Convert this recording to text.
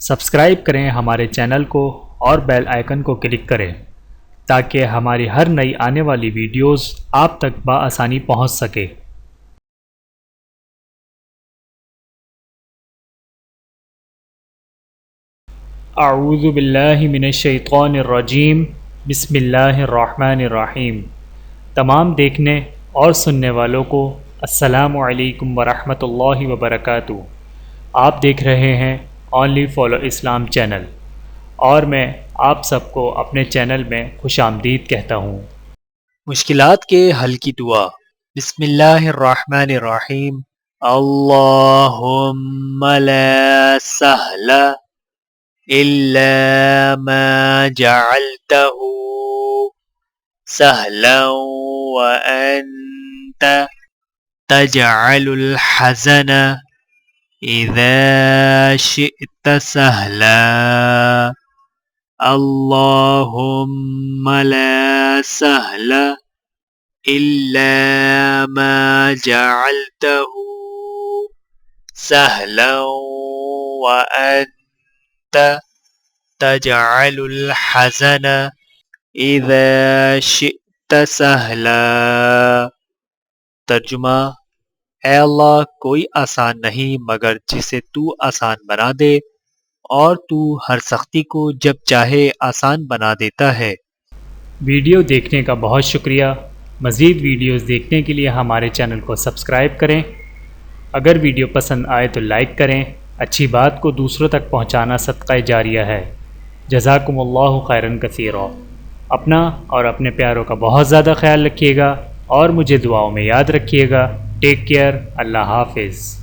Subscribe کریں ہمارے channel کو اور بیل آئیکن کو کلک کریں تاکہ ہماری ہر نئی آنے والی ویڈیوز آپ تک بآسانی پہنچ سکے۔ اعوذ باللہ من الشیطان الرجیم، بسم اللہ الرحمن الرحیم۔ تمام دیکھنے اور سننے والوں کو السلام علیکم ورحمۃ اللہ وبرکاتہ۔ آپ دیکھ رہے ہیں اونلی فالو اسلام چینل، اور میں آپ سب کو اپنے چینل میں خوش آمدید کہتا ہوں۔ مشکلات کے حل کی دعا۔ بسم اللہ الرحمن الرحیم۔ اللہم لا سہل الا ما جعلتہ سہلا وانت تجعل الحزن اذا شئت سہلا۔ اللہم لا سہل الا ما جعلتہ سہلا وانت تجعل الحزن اذا شئت سہلا۔ ترجمہ: اے اللہ، کوئی آسان نہیں مگر جسے تو آسان بنا دے، اور تو ہر سختی کو جب چاہے آسان بنا دیتا ہے۔ ویڈیو دیکھنے کا بہت شکریہ۔ مزید ویڈیوز دیکھنے کے لیے ہمارے چینل کو سبسکرائب کریں۔ اگر ویڈیو پسند آئے تو لائک کریں۔ اچھی بات کو دوسروں تک پہنچانا صدقہ جاریہ ہے۔ جزاکم اللہ خیرا کثیرا۔ اپنا اور اپنے پیاروں کا بہت زیادہ خیال رکھیے گا، اور مجھے دعاؤں میں یاد رکھیے گا۔ Take care. اللہ حافظ۔